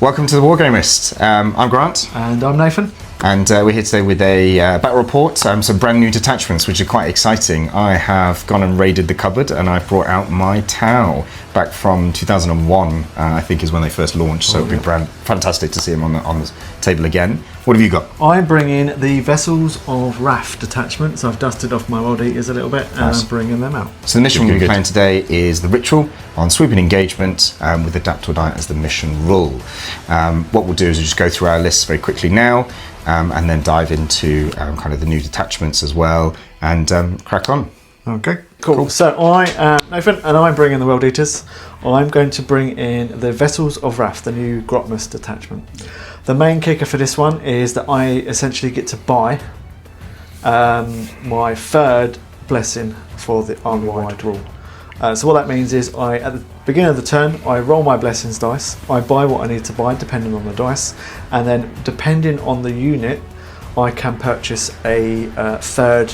Welcome to the Wargamist. I'm Grant. And I'm Nathan. And we're here today with a battle report, some brand new detachments, which are quite exciting. I have gone and raided the cupboard and I brought out my Tau back from 2001, I think is when they first launched. So it'll be fantastic to see them on the table again. What have you got? I'm bringing the Vessels of Wrath detachments. I've dusted off my World Eaters a little bit and I'm bringing them out. So the mission we're playing today is the Ritual on sweeping engagement with Adapt or Die as the mission rule. What we'll do is we'll just go through our lists very quickly now and then dive into kind of the new detachments as well and crack on. Okay, cool. So I am Nathan and I'm bringing the World Eaters. I'm going to bring in the Vessels of Wrath, the new Grotmus detachment. The main kicker for this one is that I essentially get to buy my third blessing for the army-wide rule. So what that means is at the beginning of the turn, I roll my blessings dice, I buy what I need to buy depending on the dice, and then depending on the unit, I can purchase a third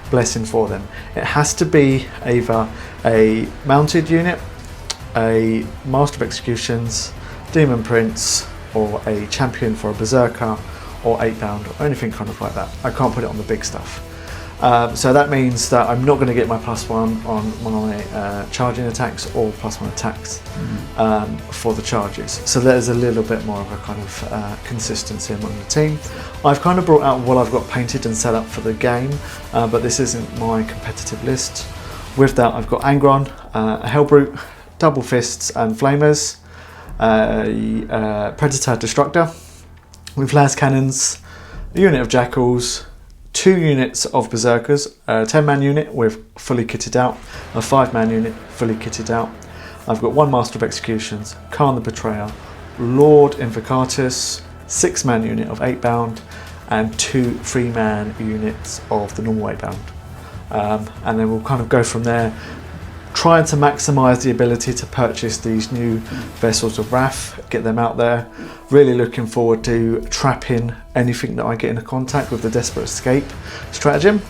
blessing for them. It has to be either a mounted unit, a Master of Executions, Demon Prince, or a champion for a Berserker, or 8 bound, or anything kind of like that. I can't put it on the big stuff. So that means that I'm not going to get my +1 on my charging attacks or +1 attacks for the charges. So there's a little bit more of a kind of consistency among the team. I've kind of brought out what I've got painted and set up for the game, but this isn't my competitive list. With that, I've got Angron, a Hellbrute, Double Fists and Flamers, a Predator Destructor with las cannons, a unit of Jakhals, 2 units of Berserkers, a 10-man unit with fully kitted out, a 5-man unit fully kitted out. I've got 1 Master of Executions, Khârn the Betrayer, Lord Invocatus, 6-man unit of 8 bound, and 2 3-man units of the normal 8 bound. And then we'll kind of go from there, trying to maximise the ability to purchase these new Vessels of Wrath, get them out there. Really looking forward to trapping anything that I get into contact with the Desperate Escape stratagem,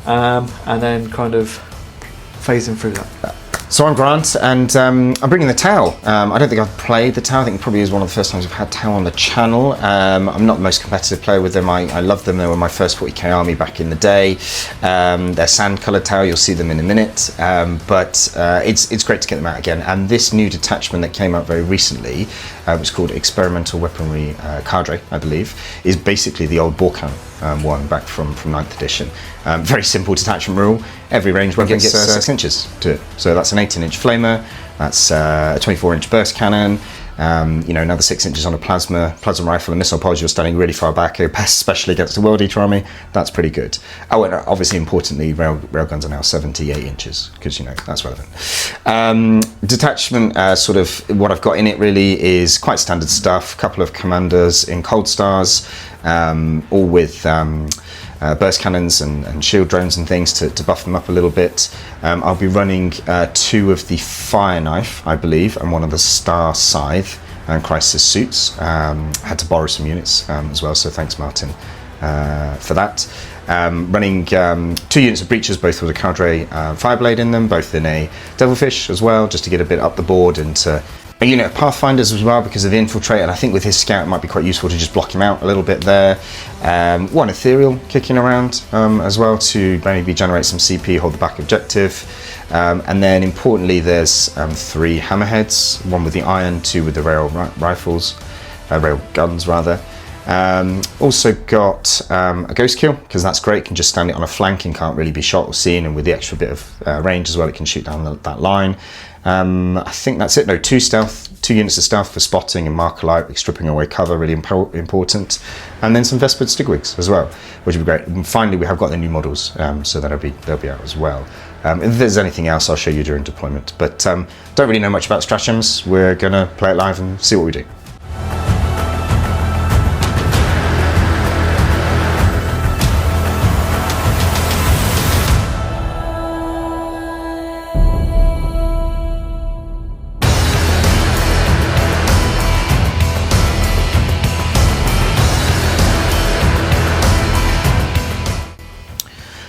and then kind of phasing through that. So I'm Grant, and I'm bringing the Tau. I don't think I've played the Tau. I think it probably is one of the first times I've had Tau on the channel. I'm not the most competitive player with them. I love them. They were my first 40k army back in the day. They're sand-coloured Tau. You'll see them in a minute. But it's great to get them out again. And this new detachment that came out very recently, which is called Experimental Weaponry Cadre, I believe, is basically the old Bork'an one back from 9th edition. Very simple detachment rule. Every range weapon gets 6 inches to it. So that's an 18-inch flamer, that's a 24-inch burst cannon, another 6 inches on a plasma rifle and missile pods. You're standing really far back, especially against a World Eater army. That's pretty good. Oh, and obviously, importantly, railguns are now 78 inches because that's relevant. Detachment, sort of what I've got in it really is quite standard stuff. A couple of commanders in Cold Stars, all with burst cannons and shield drones and things to buff them up a little bit. I'll be running 2 of the Fire Knife, I believe, and 1 of the Star Scythe and Crisis Suits. Had to borrow some units as well, so thanks Martin for that. Running 2 units of Breachers, both with a Cadre Fireblade in them, both in a Devilfish as well, just to get a bit up the board, and a unit of Pathfinders as well because of the Infiltrate, and I think with his Scout it might be quite useful to just block him out a little bit there. 1 Ethereal kicking around as well to maybe generate some CP, hold the back objective. And then importantly there's 3 Hammerheads, 1 with the Iron, 2 with the rail rifles, rail guns rather. Also got a Ghost Kill, because that's great, can just stand it on a flank and can't really be shot or seen, and with the extra bit of range as well it can shoot down that line. I think that's it. No, 2 units of stealth for spotting and marker light, like stripping away cover, really important. And then some Vespered Stigwigs as well, which would be great. And finally, we have got the new models, so they'll be out as well. If there's anything else, I'll show you during deployment. But don't really know much about stratagems. We're gonna play it live and see what we do.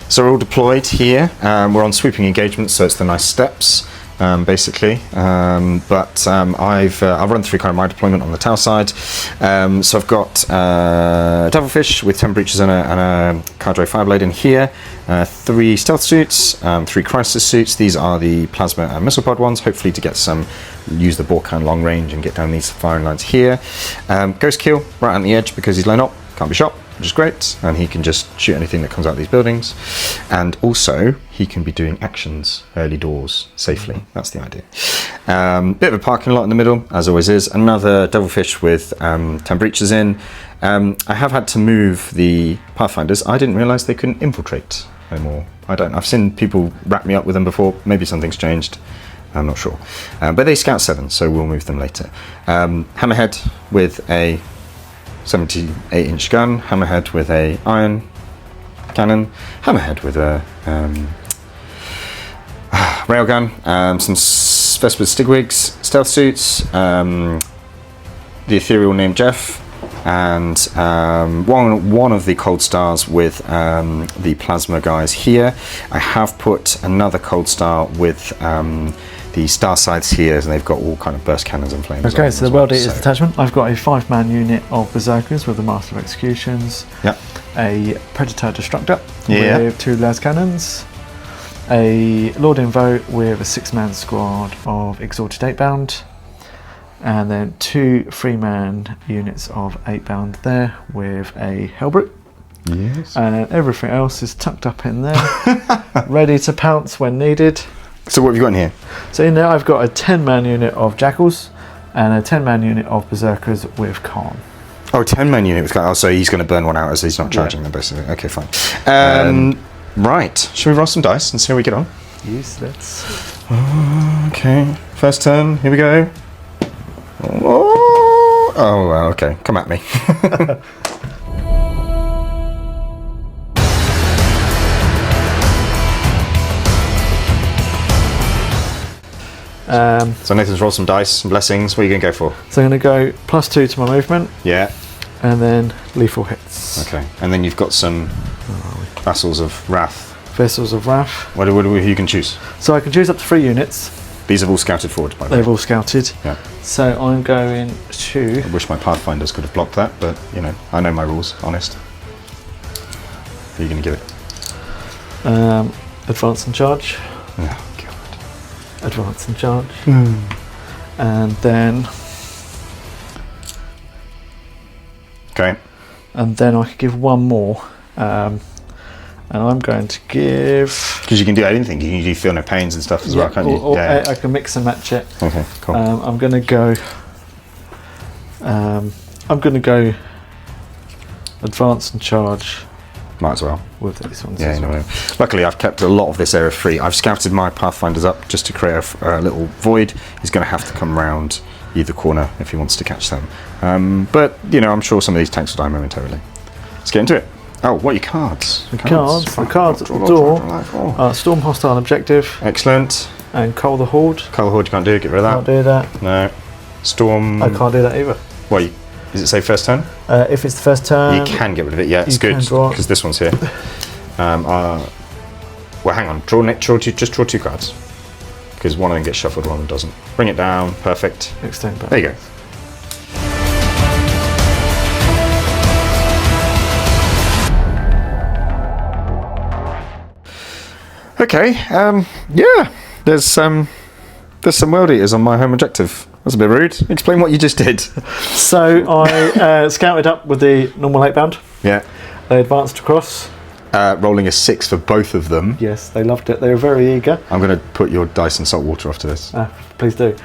So we're all deployed here. We're on sweeping engagement, so it's the nice steps. basically. But I'll run through kind of my deployment on the Tau side. So I've got Devilfish with 10 breaches and a Cadre Fireblade in here. 3 stealth suits, 3 crisis suits. These are the plasma and missile pod ones, hopefully to get some, use the Bork'an long range and get down these firing lines here. Ghost kill right on the edge because he's low up, can't be shot, which is great, and he can just shoot anything that comes out of these buildings. And also he can be doing actions early doors safely. That's the idea. Bit of a parking lot in the middle, as always is. Another Devilfish with 10 breaches in. I have had to move the Pathfinders. I didn't realise they couldn't infiltrate anymore. I've seen people wrap me up with them before. Maybe something's changed. I'm not sure. But they scout 7, so we'll move them later. Hammerhead with a 78-inch gun. Hammerhead with a iron cannon. Hammerhead with a railgun. Some Vesper Stigwigs, stealth suits. The ethereal named Jeff. And one of the cold stars with the plasma guys here. I have put another cold star with the star sides here, and they've got all kind of burst cannons and flames. Okay, so the World Eaters detachment. I've got a 5-man unit of Berserkers with the Master of Executions. Yep. A Predator Destructor with 2 las cannons. A Lord Invo with a 6-man squad of Exalted 8-bound. And then 2 3-man units of 8-bound there with a Hellbrute. Yes. And then everything else is tucked up in there, ready to pounce when needed. So what have you got in here? So in there I've got a 10-man unit of Jakhals and a 10-man unit of Berserkers with Khârn. Oh, 10-man unit with Khârn. Oh, so he's going to burn one out as he's not charging them, basically. Okay, fine. Right, shall we roll some dice and see how we get on? Yes, let's. Okay, first turn, here we go. Oh, well, okay, come at me. So Nathan's rolled some dice, some blessings. What are you going to go for? So I'm going to go +2 to my movement. Yeah. And then lethal hits. Okay. And then you've got some Vassals of Wrath. Vessels of Wrath. What you can choose? So I can choose up to 3 units. These have all scouted forward, by the way. They've all scouted. Yeah. So I'm going to... I wish my Pathfinders could have blocked that, but, you know, I know my rules, honest. Who are you going to give it? Advance and charge. Oh, God. Advance and charge. And then... Okay. And then I could give one more. And I'm going to give... Because you can do anything. You can do feel no pains and stuff as well, can't you? Or I can mix and match it. Okay, cool. I'm going to go... advance and charge. Might as well. With these ones. Yeah, no. Luckily, I've kept a lot of this area free. I've scouted my Pathfinders up just to create a little void. He's going to have to come round either corner if he wants to catch them. But, you know, I'm sure some of these tanks will die momentarily. Let's get into it. Oh, what are your cards? The cards at the door. Storm hostile objective. Excellent. And Cull the Horde. Cull the Horde you can't do, get rid of that. Can't do that. No. Storm... I can't do that either. What, does it say first turn? If it's the first turn... You can get rid of it, yeah, it's good, because this one's here. Well, hang on, just draw 2 cards. Because one of them gets shuffled, one of them doesn't. Bring it down, perfect. Extend back. There you go. Okay, yeah, there's some World Eaters on my home objective. That's a bit rude. Explain what you just did. So I scouted up with the normal 8-bound. Yeah. They advanced across. Rolling a 6 for both of them. Yes, they loved it. They were very eager. I'm going to put your dice in salt water after this. Please do.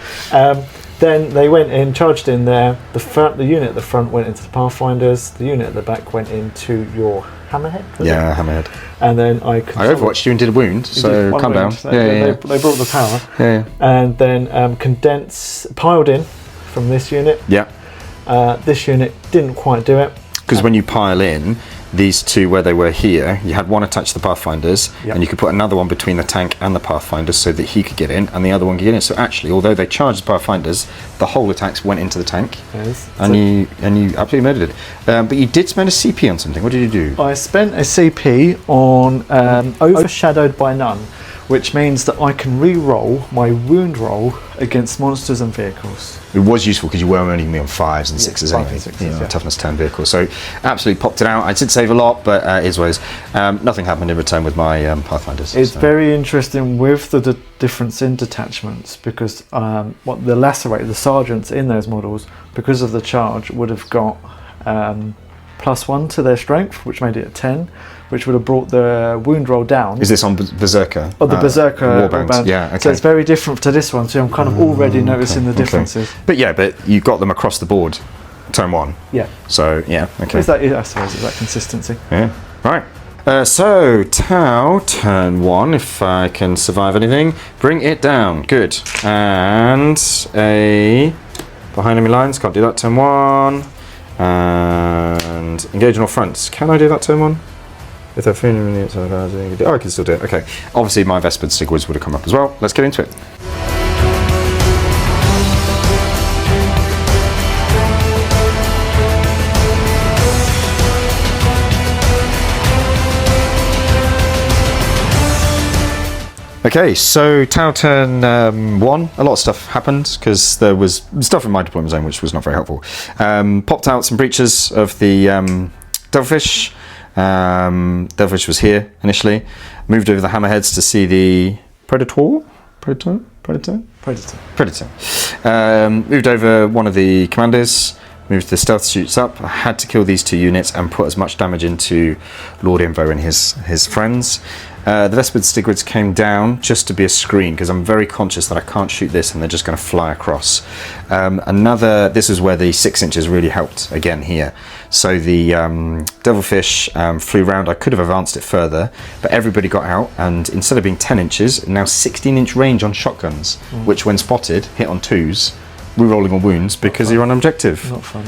Then they went in, charged in there. The unit at the front went into the Pathfinders. The unit at the back went into your Hammerhead. Yeah, Hammerhead. And then I overwatched you and did a wound, so calm down. They brought the power. Yeah. And then piled in from this unit. Yeah. This unit didn't quite do it. Because when you pile in, these two where they were here, you had one attached to the Pathfinders, Yep. and you could put another one between the tank and the Pathfinders so that he could get in, and the other one could get in. So actually, although they charged the Pathfinders, the whole attacks went into the tank, Yes. and you absolutely murdered it. But you did spend a CP on something. What did you do? I spent a CP on Overshadowed by None, which means that I can re-roll my wound roll against monsters and vehicles. It was useful because you were only on 5s and 6s 5 anyway. and 6s, You know, yeah. toughness 10 vehicles. So absolutely popped it out. I did save a lot, but it is what it is. Nothing happened in return with my Pathfinders. It's so. very interesting with the difference in detachments, because what the lacerator, the sergeants in those models, because of the charge, would have got +1 to their strength, which made it a 10, which would have brought the wound roll down. Is this on Berserker? Oh, the Berserker Warband. warband. Yeah, okay. So it's very different to this one, so I'm kind of already noticing the differences. But yeah, but you got them across the board, turn 1. Yeah. So yeah, okay. Is that, I suppose, is that consistency? Yeah, right. So Tau, turn 1, if I can survive anything. Bring it down, good. And a behind enemy lines, can't do that, turn 1. And engage on all fronts. Can I do that turn 1? If they're feeling really oh, I can still do it, okay. Obviously my Vespered Stigwards would have come up as well. Let's get into it. Okay, so Tau turn 1, a lot of stuff happened because there was stuff in my deployment zone which was not very helpful. Popped out some breaches of the Devilfish. Devilfish was here initially. Moved over the Hammerheads to see the Predator. Moved over one of the commanders. Moved the stealth shoots up. I had to kill these 2 units and put as much damage into Lord Invo and his friends. The Vespered Stigwards came down just to be a screen because I'm very conscious that I can't shoot this and they're just going to fly across. This is where the 6 inches really helped again here. So the Devilfish flew round. I could have advanced it further, but everybody got out, and instead of being 10 inches, now 16-inch range on shotguns, which when spotted, hit on 2s, re-rolling on wounds because you're on objective. Not fun.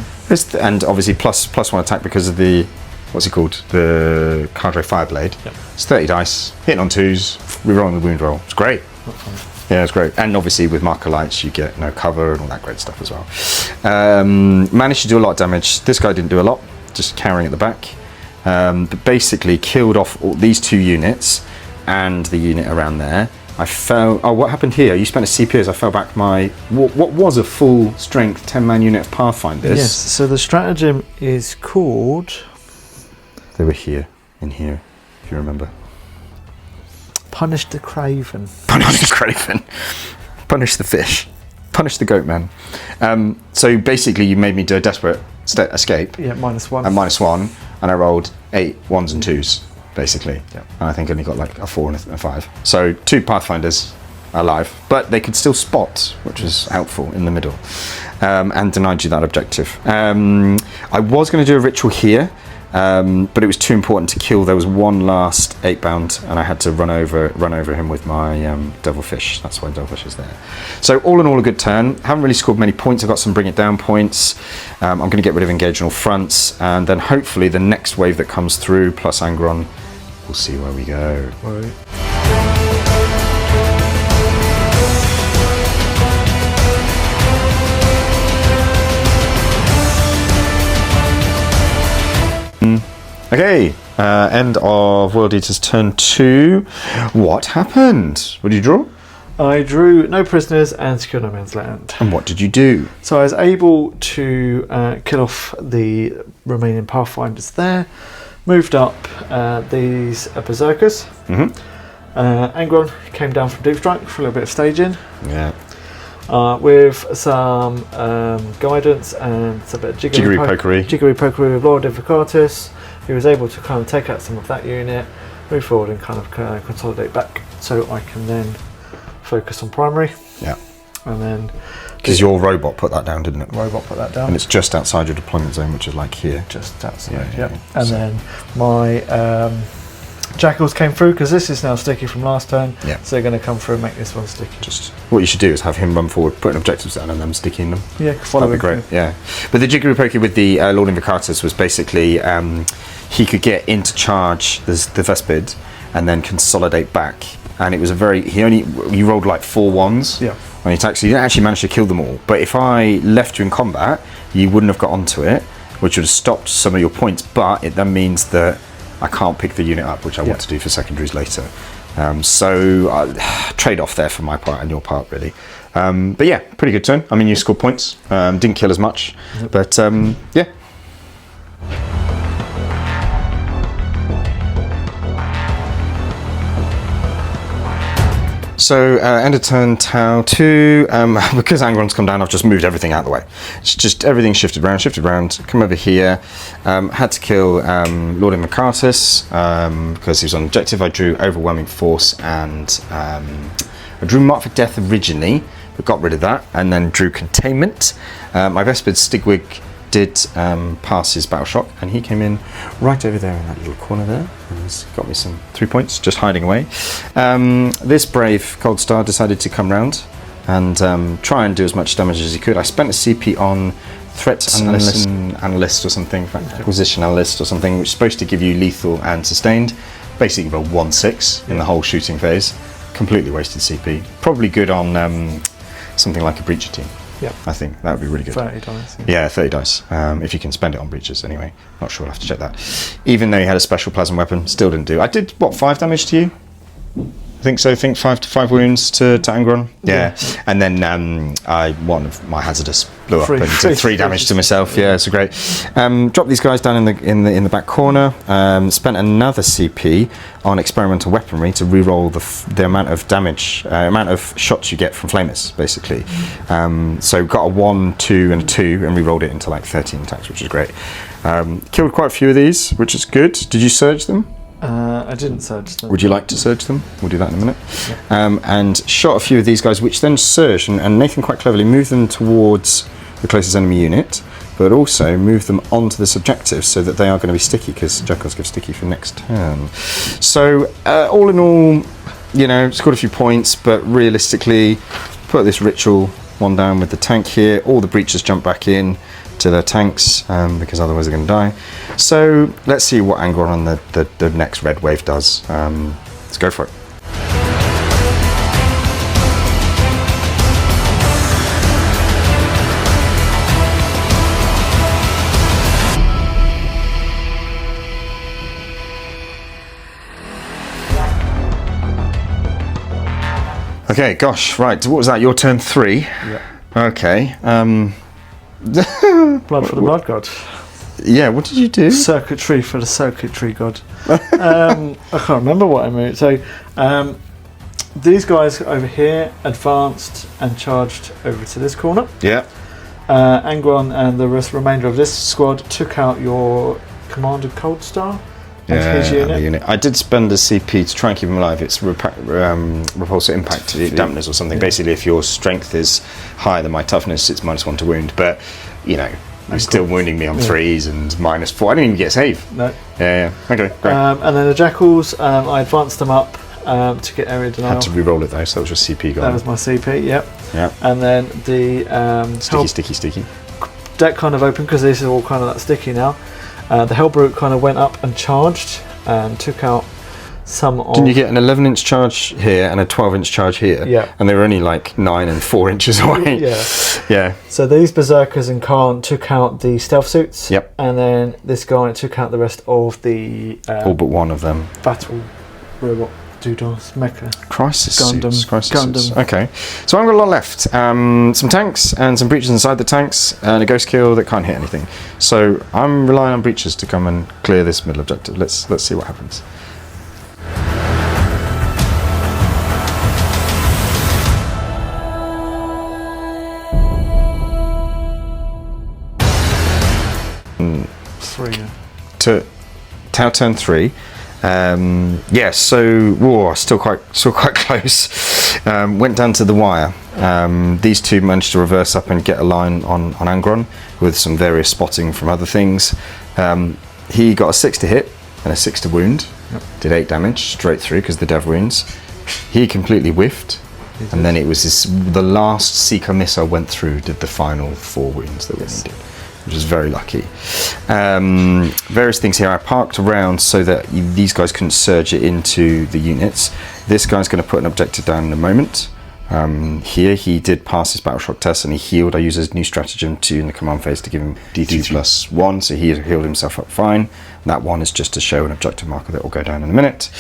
And obviously plus 1 attack because of the, what's it called? The Khârn Fireblade. Yep. It's 30 dice, hitting on 2s, re-rolling the wound roll. It's great. Not fun. Yeah, it's great. And obviously with marker lights you get no cover and all that great stuff as well. Managed to do a lot of damage. This guy didn't do a lot, just carrying at the back. But basically killed off all these 2 units and the unit around there. I fell. Oh, what happened here? You spent a CP as I fell back my what was a full strength 10-man unit of Pathfinders. Yes. So the stratagem is called. They were here, in here, if you remember. Punish the Craven. Punish the Craven. Punish the fish. Punish the goat man. So basically, you made me do a desperate escape. Yeah, -1. At -1, and I rolled 8 1s and 2s. Basically, Yep. and I think I only got like a 4 and a 5. So 2 Pathfinders alive, but they could still spot, which was helpful in the middle, and denied you that objective. I was going to do a ritual here, but it was too important to kill. There was one last 8-bound, and I had to run over him with my Devilfish. That's why Devilfish is there. So all in all, a good turn. Haven't really scored many points. I've got some bring it down points. I'm going to get rid of engage on all fronts, and then hopefully the next wave that comes through plus Angron. We'll see where we go. Right. Okay, end of World Eater's turn 2. What happened? What did you draw? I drew no prisoners and secure no man's land. And what did you do? So I was able to kill off the remaining Pathfinders there. Moved up these Berserkers. Angron came down from Deep Strike for a little bit of staging. Yeah. With some guidance and some bit of Jiggery pokery with Lord Invocatus. He was able to kind of take out some of that unit, move forward and kind of consolidate back, so I can then focus on primary. Yeah. And then because your robot put that down, didn't it? Robot put that down. And it's just outside your deployment zone, which is like here. Just outside, Yeah. And So- then my Jakhals came through, because this is now sticky from last turn. Yeah. So they're going to come through and make this one sticky. Just what you should do is have him run forward, putting objectives down, and them sticking them. Yeah, follow That'd be great. Yeah. But the Jiggery Pokey with the Lord Invocatus was basically he could get into charge the Vespid and then consolidate back. And it was he rolled like 4 ones on the attack, so you didn't actually manage to kill them all. But if I left you in combat, you wouldn't have got onto it, which would have stopped some of your points, but it then means that I can't pick the unit up, which I want to do for secondaries later. So trade-off there for my part and your part, really. But yeah, pretty good turn. I mean, you scored points, didn't kill as much, but yeah. So end of turn Tau 2, because Angron's come down, I've just moved everything out of the way. It's just everything shifted around, come over here, had to kill Lord Invocatus, because he was on objective. I drew Overwhelming Force and I drew Mark for Death originally, but got rid of that, and then drew Containment. My Vespid Stigwig did pass his battle shock, and he came in right over there in that little corner there, and he's got me some 3 points just hiding away. This brave Cold Star decided to come round and try and do as much damage as he could. I spent a CP on Threat Analyst or something, Acquisition Analyst or something, which is supposed to give you lethal and sustained. Basically rolled 1/6 in the whole shooting phase. Completely wasted CP. Probably good on something like a Breacher team. Yeah, I think that would be really good. 30 dice. Yeah, 30 dice. If you can spend it on breaches anyway. Not sure, I'll have to check that. Even though he had a special plasma weapon, still didn't do. I did, what, 5 damage to you? I think so. I think 5 wounds to Angron. Yeah. And then one of my hazardous blew up and did 3 damage to myself. Yeah, so great. Dropped these guys down in the back corner. Spent another CP on experimental weaponry to re-roll the amount of damage, amount of shots you get from flamers, basically. So got a 1, 2, and a 2, and re-rolled it into like 13 attacks, which is great. Killed quite a few of these, which is good. Did you surge them? I didn't surge them. Would you like to surge them? We'll do that in a minute. Yeah. And shot a few of these guys, which then surged, and Nathan quite cleverly moved them towards the closest enemy unit, but also moved them onto this objective so that they are going to be sticky, because Jakhals give sticky for next turn. So all in all, you know, scored a few points, but realistically, put this ritual one down with the tank here. All the breachers jump back in to their tanks, because otherwise they're going to die. So let's see what Angron on the next red wave does. Let's go for it. Okay, gosh, right, what was that? Your turn 3? Yeah. Okay. Blood for the Blood God. Yeah, what did you do? Circuitry for the Circuitry God. I can't remember what I moved. So these guys over here advanced and charged over to this corner. Yeah. Angron and the remainder of this squad took out your Commander Cold Star and his unit. I did spend a CP to try and keep him alive. It's repulsor impact dampeners or something. Yeah. Basically, if your strength is higher than my toughness, it's -1 to wound. But, you know, you're still wounding me on 3s and -4. I didn't even get a save. No. Yeah. Okay, great. And then the Jakhals, I advanced them up to get area denial. Had to re-roll it though, so that was your CP gone. That was my CP, yep. Yeah. And then the sticky. Deck kind of open, because this is all kind of that sticky now. The Hellbrute kind of went up and charged and took out some of... Didn't you get an 11-inch charge here and a 12-inch charge here? Yeah. And they were only like 9 and 4 inches away. Yeah. Yeah. So these Berserkers and Khârn took out the stealth suits. Yep. And then this guy took out the rest of the... all but one of them. Battle robot Doodos Mecha. Crisis suits. Gundam. Okay. So I've got a lot left. Some tanks and some breachers inside the tanks, and a ghost kill that can't hit anything. So I'm relying on breachers to come and clear this middle objective. Let's see what happens. To Tau turn 3. Yeah, so still quite close. Went down to the wire. These two managed to reverse up and get a line on Angron with some various spotting from other things. He got a 6 to hit and a 6 to wound. Yep. Did 8 damage straight through because the dev wounds. He completely whiffed, and then it was the last Seeker missile went through, did the final 4 wounds that were needed. which is very lucky. Various things here I parked around so that these guys couldn't surge it into the units. This guy's going to put an objective down in a moment. Here he did pass his battle shock test and he healed. I used his new stratagem in the command phase to give him D3+1, so he healed himself up fine. That one is just to show an objective marker that will go down in a minute.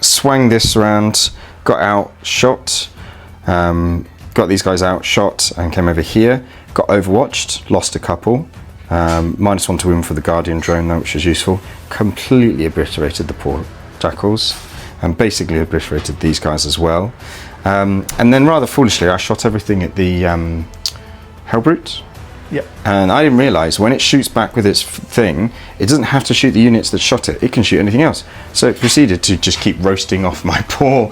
Swung this around, got out, shot, got these guys out, shot, and came over here. Got overwatched, lost a couple. -1 to win for the Guardian drone though, which was useful. Completely obliterated the poor Jakhals, and basically obliterated these guys as well. And then rather foolishly, I shot everything at the Hellbrute. Yep. And I didn't realise when it shoots back with its thing, it doesn't have to shoot the units that shot it. It can shoot anything else. So it proceeded to just keep roasting off my poor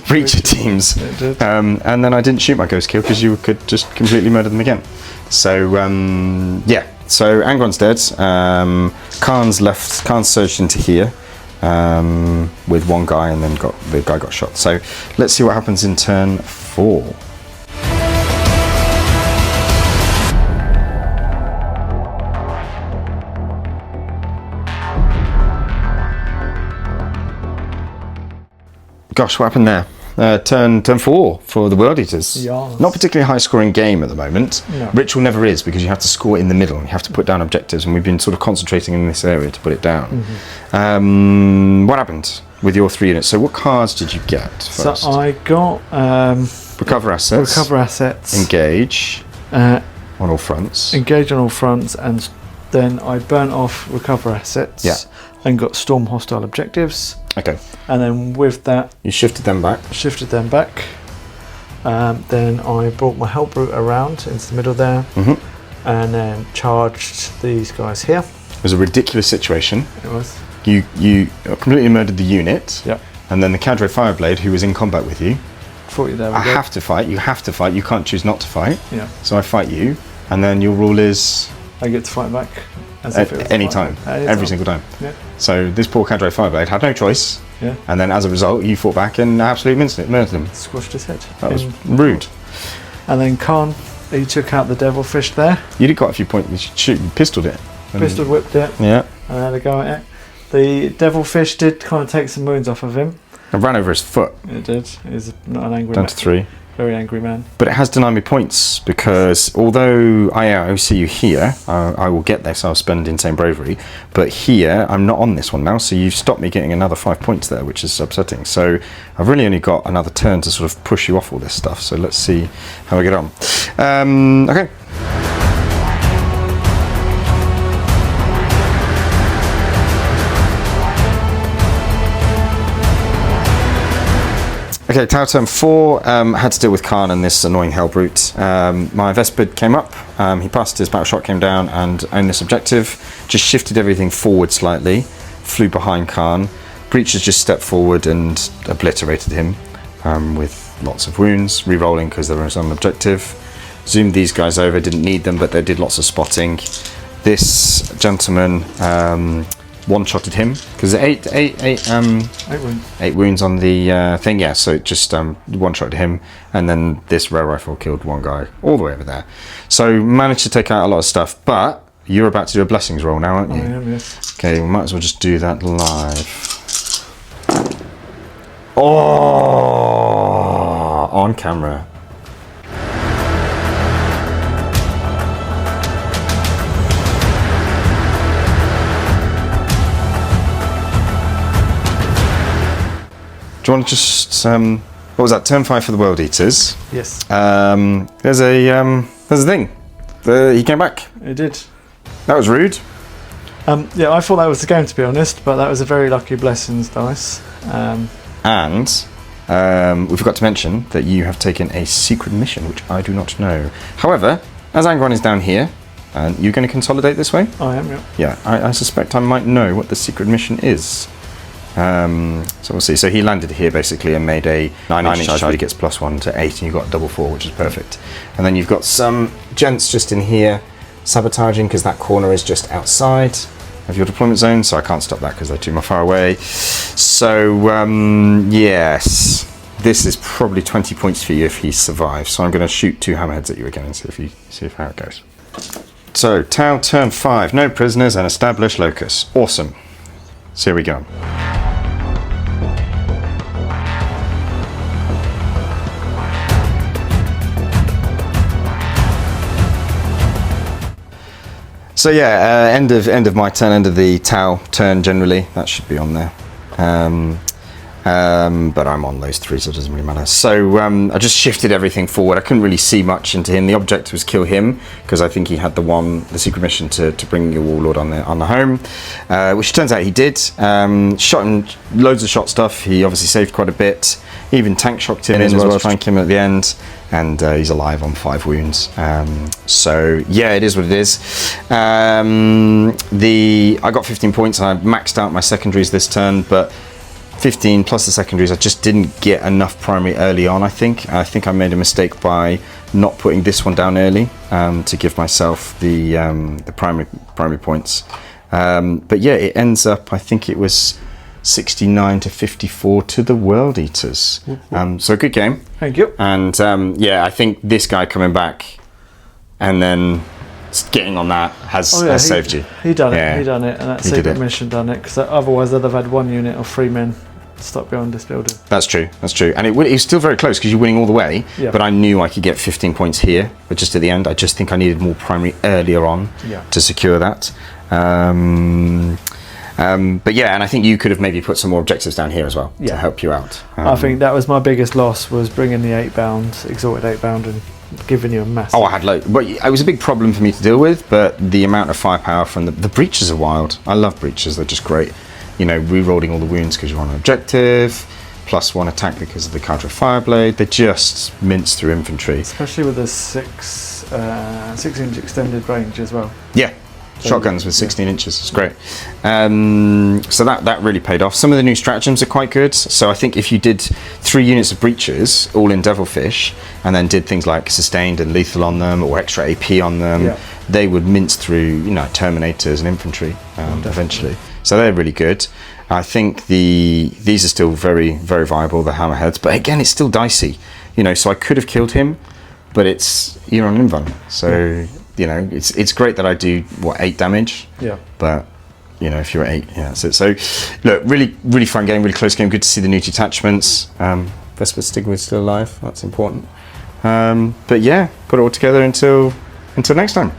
Breacher teams. And then I didn't shoot my Ghost Kill because you could just completely murder them again. So yeah. So Angron's dead. Khârn's left. Khârn's surged into here with one guy, and then the guy got shot. So let's see what happens in turn 4. Gosh, what happened there? Turn 4 for the World Eaters. Yes. Not particularly high scoring game at the moment. No. Ritual never is, because you have to score in the middle. You have to put down objectives, and we've been sort of concentrating in this area to put it down. What happened with your 3 units? So what cards did you get first? So I got Recover assets. Recover assets. Engage on all fronts. Engage on all fronts, and then I burnt off recover assets. Yeah. And got storm hostile objectives. Okay. And then with that, You shifted them back. Then I brought my Hellbrute around into the middle there, and then charged these guys here. It was a ridiculous situation. It was. You completely murdered the unit. Yep. And then the Cadre Fireblade, who was in combat with you, Thought you there. I have to fight. You have to fight. You can't choose not to fight. Yeah. So I fight you, and then your rule is I get to fight back. As if it was any a fight. time, every single time. Yeah. So this poor Cadre Fireblade had no choice, Yeah. and then as a result, you fought back and absolutely murdered him. Squashed his head. That was rude. And then Khârn, he took out the Devilfish there. You did quite a few points. You pistoled it. Pistol whipped it. Yeah. And had a go at it. The Devilfish did kind of take some wounds off of him. I ran over his foot. It did. He's not an angry Down man. to 3. Very angry man. But it has denied me points, because although I see you here, I will get this, I'll spend Insane Bravery, but here I'm not on this one now, so you've stopped me getting another 5 points there, which is upsetting. So I've really only got another turn to sort of push you off all this stuff, so let's see how I get on. Okay. Okay, tower turn 4, had to deal with Khârn and this annoying Hellbrute. My Vespid came up, he passed his battle shot, came down and owned this objective, just shifted everything forward slightly, flew behind Khârn. Breachers just stepped forward and obliterated him with lots of wounds, re-rolling because there was an objective. Zoomed these guys over, didn't need them, but they did lots of spotting. This gentleman one-shotted him because 8 wounds on the thing, yeah, so it just one-shotted him, and then this rare rifle killed one guy all the way over there. So managed to take out a lot of stuff, but you're about to do a blessings roll now, aren't you? I am, yes. Okay, we might as well just do that live. Oh, on camera. Do you want to just what was that? Turn 5 for the World Eaters. Yes. There's a thing. He came back. It did. That was rude. Yeah, I thought that was the game, to be honest, but that was a very lucky blessings dice. And we forgot to mention that you have taken a secret mission, which I do not know. However, as Angron is down here, and you're going to consolidate this way? I am, yeah. Yeah, I suspect I might know what the secret mission is. So we'll see. So he landed here basically and made a 9-inch charge, but he gets +1 to 8, and you've got double 4, which is perfect. And then you've got some gents just in here sabotaging because that corner is just outside of your deployment zone, so I can't stop that because they're too far away. So yes, this is probably 20 points for you if he survives. So I'm going to shoot 2 hammerheads at you again and see how it goes. So, Tau turn 5, no prisoners and establish locus. Awesome. So here we go. So yeah, end of my turn, end of the Tau turn generally. That should be on there. But I'm on those 3, so it doesn't really matter. So I just shifted everything forward. I couldn't really see much into him. The objective was kill him because I think he had the secret mission to bring your Warlord on the home, which turns out he did. Shot him loads of shot stuff. He obviously saved quite a bit. Even tank shocked him in as well, flank him at the end, and he's alive on 5 wounds. So yeah, it is what it is. I got 15 points. I maxed out my secondaries this turn, but 15 plus the secondaries, I just didn't get enough primary early on. I think I made a mistake by not putting this one down early to give myself the primary points. But yeah, it ends up, I think it was 69 to 54 to the World Eaters. So a good game. Thank you. And yeah, I think this guy coming back and then getting on that has saved you. He done it, and that secret mission done it, because otherwise they'd have had 1 unit of 3 men stuck behind this building. That's true, and it was still very close because you're winning all the way, but I knew I could get 15 points here, but just at the end I just think I needed more primary earlier on to secure that. But yeah, and I think you could have maybe put some more objectives down here as well to help you out. I think that was my biggest loss, was bringing the 8-bound, exalted 8-bound, and giving you a massive... Oh, I had loads. But it was a big problem for me to deal with, but the amount of firepower from the breaches are wild. I love breaches, they're just great. You know, re-rolling all the wounds because you're on an objective, +1 attack because of the counter fire blade. They just mince through infantry. Especially with the 6-inch extended range as well. Yeah. Shotguns with 16 inches, it's great. So that really paid off. Some of the new stratagems are quite good. So I think if you did 3 units of breaches, all in Devilfish, and then did things like sustained and lethal on them, or extra AP on them, they would mince through, you know, Terminators and infantry eventually. So they're really good. I think these are still very, very viable, the hammerheads. But again, it's still dicey, you know. So I could have killed him, but you're on Invuln, so. You know, it's great that I do 8 damage. Yeah. But you know, if you're at 8, that's it. So, look, really, really fun game, really close game. Good to see the new detachments. Vesper Stigma's still alive. That's important. But yeah, put it all together until next time.